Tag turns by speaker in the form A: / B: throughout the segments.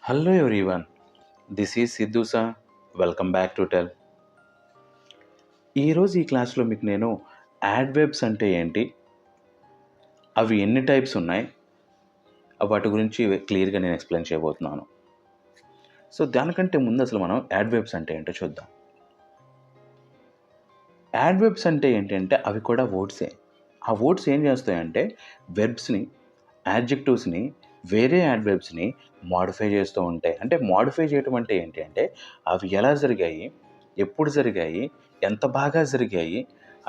A: Hello everyone, this is Siddhu sir. Welcome back to tell. ఈరోజు ఈ క్లాస్లో మీకు నేను యాడ్వర్బ్స్ అంటే ఏంటి, అవి ఎన్ని టైప్స్ ఉన్నాయి, వాటి గురించి క్లియర్గా నేను ఎక్స్ప్లెయిన్ చేయబోతున్నాను. సో దానికంటే ముందు అసలు మనం యాడ్వర్బ్స్ అంటే ఏంటో చూద్దాం. యాడ్వర్బ్స్ అంటే ఏంటంటే అవి కూడా వర్డ్సే. ఆ వర్డ్స్ ఏం చేస్తాయంటే వెర్బ్స్ని, యాడ్జెక్టివ్స్ని, వేరే యాడ్వర్బ్స్ని మోడిఫై చేస్తూ ఉంటాయి. అంటే మోడిఫై చేయటం అంటే ఏంటి అంటే అవి ఎలా జరిగాయి, ఎప్పుడు జరిగాయి, ఎంత బాగా జరిగాయి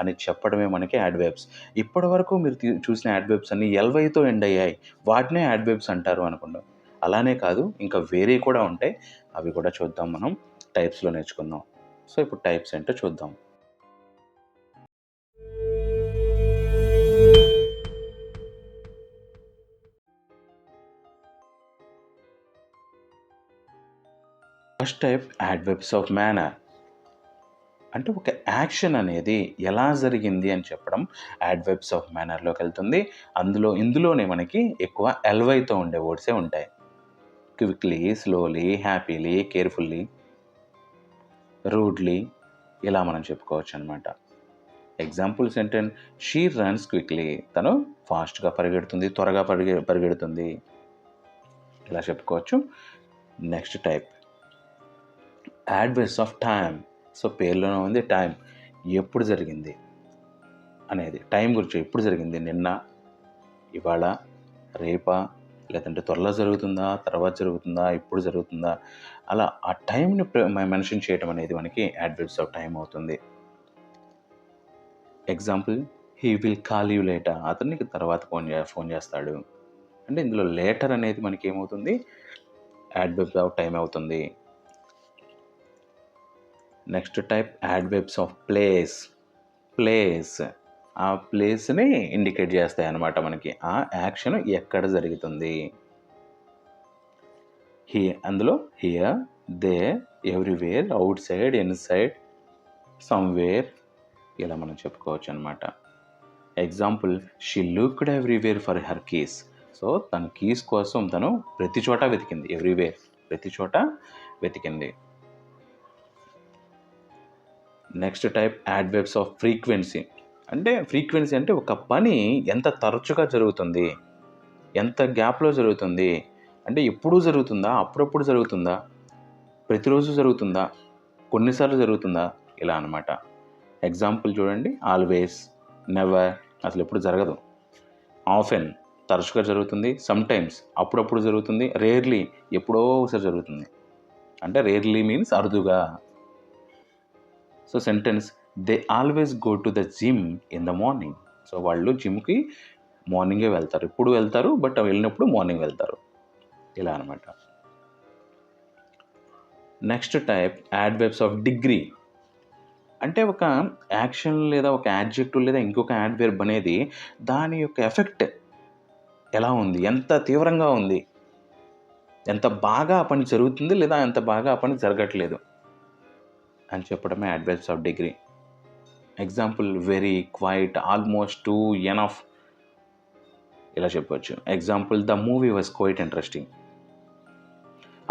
A: అని చెప్పడమే మనకి యాడ్వర్బ్స్. ఇప్పటి వరకు మీరు చూసిన యాడ్వర్బ్స్ అన్నీ ఎల్వైతో ఎండ్ అయ్యాయి, వాటినే యాడ్వర్బ్స్ అంటారు అనుకుంటాం. అలానే కాదు, ఇంకా వేరే కూడా ఉంటాయి. అవి కూడా చూద్దాం, మనం టైప్స్లో నేర్చుకుందాం. సో ఇప్పుడు టైప్స్ ఏంటో చూద్దాం. First type adverbs of manner. అంటే ఒక యాక్షన్ అనేది ఎలా జరిగింది అని చెప్పడం యాడ్వర్బ్స్ ఆఫ్ మేనర్లోకి వెళ్తుంది. ఇందులోనే మనకి ఎక్కువ ఎల్వైతో ఉండే వర్డ్సే ఉంటాయి. Quickly, slowly, happily, carefully, rudely, ఇలా మనం చెప్పుకోవచ్చు అనమాట. Example sentence: she runs quickly, తను ఫాస్ట్గా పరిగెడుతుంది, త్వరగా పరిగెడుతుంది, ఇలా చెప్పుకోవచ్చు. Next type adverbs of time. So పేర్లోనే ఉంది టైం, ఎప్పుడు జరిగింది అనేది. టైం గురించి ఎప్పుడు జరిగింది, నిన్న, ఇవాళ, రేపా, లేదంటే త్వరలో జరుగుతుందా, తర్వాత జరుగుతుందా, ఇప్పుడు జరుగుతుందా, అలా ఆ టైంని మెన్షన్ చేయడం అనేది మనకి యాడ్వర్బ్స్ ఆఫ్ టైం అవుతుంది. Example: he will call you later, అతనికి తర్వాత ఫోన్ చేస్తాడు. అంటే ఇందులో లేటర్ అనేది మనకి ఏమవుతుంది, యాడ్వర్బ్స్ ఆఫ్ టైం అవుతుంది. Next type adverbs of place. Place, ఆ ప్లేస్ని ఇండికేట్ చేస్తాయి అన్నమాట మనకి, ఆ యాక్షన్ ఎక్కడ జరుగుతుంది. అందులో హియర్, దేర్, ఎవ్రీవేర్, అవుట్ సైడ్, ఇన్సైడ్, సమ్వేర్, ఇలా మనం చెప్పుకోవచ్చు అనమాట. Example: she looked everywhere for her keys. So తన కీస్ కోసం తను ప్రతి చోట వెతికింది. ఎవ్రీవేర్, ప్రతి చోట వెతికింది. Next type adverbs of frequency. అంటే ఫ్రీక్వెన్సీ అంటే ఒక పని ఎంత తరచుగా జరుగుతుంది, ఎంత గ్యాప్లో జరుగుతుంది, అంటే ఎప్పుడూ జరుగుతుందా, అప్పుడప్పుడు జరుగుతుందా, ప్రతిరోజు జరుగుతుందా, కొన్నిసార్లు జరుగుతుందా, ఇలా అనమాట. ఎగ్జాంపుల్ చూడండి: ఆల్వేస్, నెవర్, అసలు ఎప్పుడు జరగదు. ఆఫెన్, తరచుగా జరుగుతుంది. సమ్టైమ్స్, అప్పుడప్పుడు జరుగుతుంది. రేర్లీ, ఎప్పుడో ఒకసారి జరుగుతుంది. అంటే రేర్లీ మీన్స్ అరుదుగా. So sentence: they always go to the gym in the morning. So వాళ్ళు జిమ్కి మార్నింగే వెళ్తారు. ఇప్పుడు వెళ్తారు, బట్ వెళ్ళినప్పుడు మార్నింగ్ వెళ్తారు, ఇలా అనమాట. Next type adverbs of degree. అంటే ఒక యాక్షన్ లేదా ఒక యాడ్జెక్టివ్ లేదా ఇంకొక యాడ్వర్బ్ అనేది దాని యొక్క ఎఫెక్ట్ ఎలా ఉంది, ఎంత తీవ్రంగా ఉంది, ఎంత బాగా ఆ పని జరుగుతుంది లేదా ఎంత బాగా ఆ పని జరగట్లేదు అని చెప్పడమే adverbs of degree. Example: very, quite, almost, too, enough, ఇలా చెప్పవచ్చు. Example: the movie was quite interesting.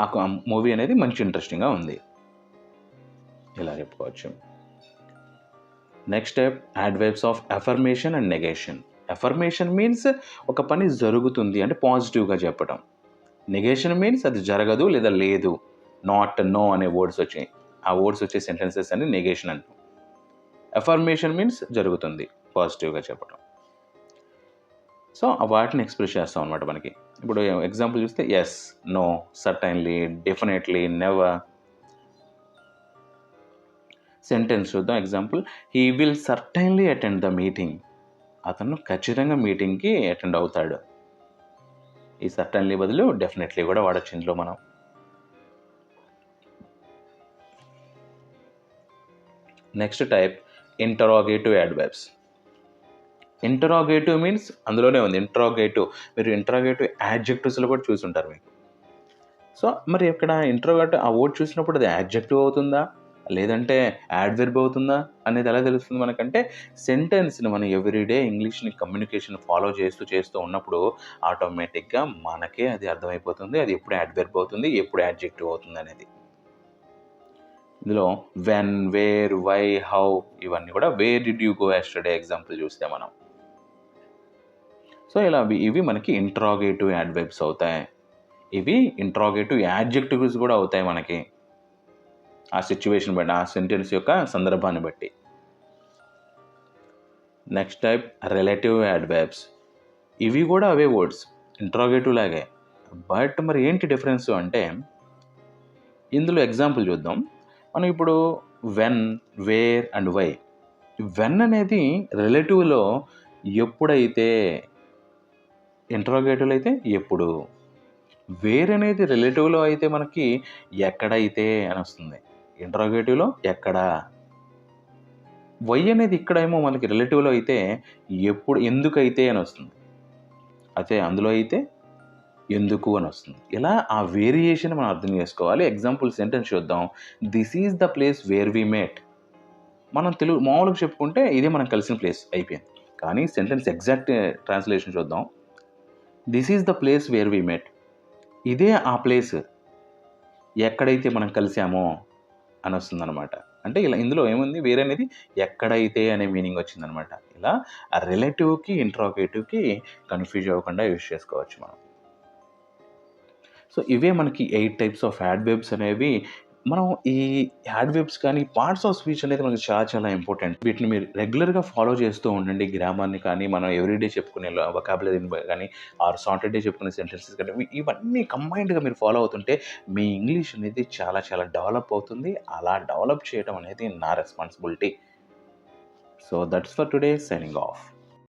A: ఆ మూవీ అనేది మంచి ఇంట్రెస్టింగ్గా ఉంది, ఇలా చెప్పుకోవచ్చు. Next type adverbs of affirmation and negation. Affirmation means ఒక పని జరుగుతుంది అంటే పాజిటివ్గా చెప్పడం. నెగేషన్ మీన్స్ అది జరగదు లేదా లేదు, నాట్, నో అనే వర్డ్స్ వచ్చాయి. ఆ వర్డ్స్ వచ్చే సెంటెన్సెస్ అని నెగేషన్ అంటాం. అఫర్మేషన్ మీన్స్ జరుగుతుంది, పాజిటివ్గా చెప్పడం. సో వాటిని ఎక్స్ప్రెస్ చేస్తాం అనమాట మనకి. ఇప్పుడు ఎగ్జాంపుల్ చూస్తే yes, no, certainly, definitely, never. Sentence చూద్దాం. Example: he will certainly attend the meeting. అతను ఖచ్చితంగా మీటింగ్కి అటెండ్ అవుతాడు. ఈ సర్టైన్లీ బదులు డెఫినెట్లీ కూడా వాడచ్చు ఇందులో మనం. Next type interrogative adverbs. Interrogative means అందులోనే ఉంది ఇంటరాగేటివ్. మీరు ఇంటరాగేటివ్ యాడ్జెక్టివ్స్లో కూడా చూసుంటారు మీకు. సో మరి ఇక్కడ ఇంటరాగేటివ్ ఆ వర్డ్ చూసినప్పుడు అది యాడ్జెక్టివ్ అవుతుందా, లేదంటే యాడ్వర్బ్ అవుతుందా అనేది ఎలా తెలుస్తుంది మనకంటే, సెంటెన్స్‌ని మనం ఎవ్రీడే ఇంగ్లీష్‌ని కమ్యూనికేషన్ ఫాలో చేస్తూ ఉన్నప్పుడు ఆటోమేటిక్‌గా మనకే అది అర్థమైపోతుంది. అది ఎప్పుడు యాడ్వర్బ్ అవుతుంది, ఎప్పుడు యాడ్జెక్టివ్ అవుతుందనేది. ఇందులో వెన్, వేర్, వై, హౌ ఇవన్నీ కూడా where did you go yesterday example చూస్తే మనం. సో, ఇలా ఇవి మనకి ఇంట్రాగేటివ్ యాడ్వర్బ్స్ అవుతాయి. ఇవి ఇంట్రాగేటివ్ యాడ్జెక్టివ్స్ కూడా అవుతాయి మనకి. ఆ సిట్యుయేషన్ బట్టి, ఆ సెంటెన్స్ యొక్క సందర్భాన్ని బట్టి. Next type relative adverbs. ఇవి కూడా అవే వర్డ్స్, ఇంట్రాగేటివ్ లాగే. బట్ మరి ఏంటి డిఫరెన్స్ అంటే, ఇందులో ఎగ్జాంపుల్ చూద్దాం. మనం ఇప్పుడు when, where and why. When అనేది రిలేటివ్‌లో ఎప్పుడైతే, ఇంట్రాగేటివ్‌లో అయితే ఎప్పుడు. వేర్ అనేది రిలేటివ్‌లో అయితే మనకి ఎక్కడైతే అని వస్తుంది. ఇంట్రాగేటివ్‌లో ఎక్కడ. వై అనేది ఇక్కడేమో మనకి రిలేటివ్‌లో అయితే ఎప్పుడు, ఎందుకైతే అని వస్తుంది. అదే అందులో అయితే ఎందుకు అని వస్తుంది. ఇలా ఆ వేరియేషన్ మనం అర్థం చేసుకోవాలి. ఎగ్జాంపుల్ సెంటెన్స్ చూద్దాం. This is the place where we met. మనం తెలుగు మామూలుగా చెప్పుకుంటే ఇదే మనం కలిసిన ప్లేస్ అయిపోయింది. కానీ సెంటెన్స్ ఎగ్జాక్ట్ ట్రాన్స్‌లేషన్ చూద్దాం. This is the place where we met. ఇదే ఆ ప్లేస్ ఎక్కడైతే మనం కలిసామో అని వస్తుందనమాట. అంటే ఇలా ఇందులో ఏముంది, వేర్ అనేది ఎక్కడైతే అనే మీనింగ్ వచ్చిందనమాట. ఇలా ఆ రిలేటివ్‌కి, ఇంట్రాగేటివ్‌కి కన్‌ఫ్యూజ్ అవ్వకుండా యూజ్ చేసుకోవచ్చు మనం. సో, ఇవే మనకి 8 టైప్స్ ఆఫ్ యాడ్వర్బ్స్ అనేవి. మనం ఈ యాడ్వర్బ్స్ కానీ, పార్ట్స్ ఆఫ్ స్పీచ్ అనేది మనకి చాలా చాలా ఇంపార్టెంట్. వీటిని మీరు రెగ్యులర్‌గా ఫాలో చేస్తూ ఉండండి. గ్రామర్‌ని కానీ, మనం ఎవ్రీడే చెప్పుకునే వొకాబులరీని కానీ, ఆర్ సాటర్‌డే చెప్పుకునే సెంటెన్సెస్ కానీ, ఇవన్నీ కంబైన్డ్‌గా మీరు ఫాలో అవుతుంటే మీ ఇంగ్లీష్ అనేది చాలా చాలా డెవలప్ అవుతుంది. అలా డెవలప్ చేయడం అనేది నా responsibility. So, that's for today. Signing off.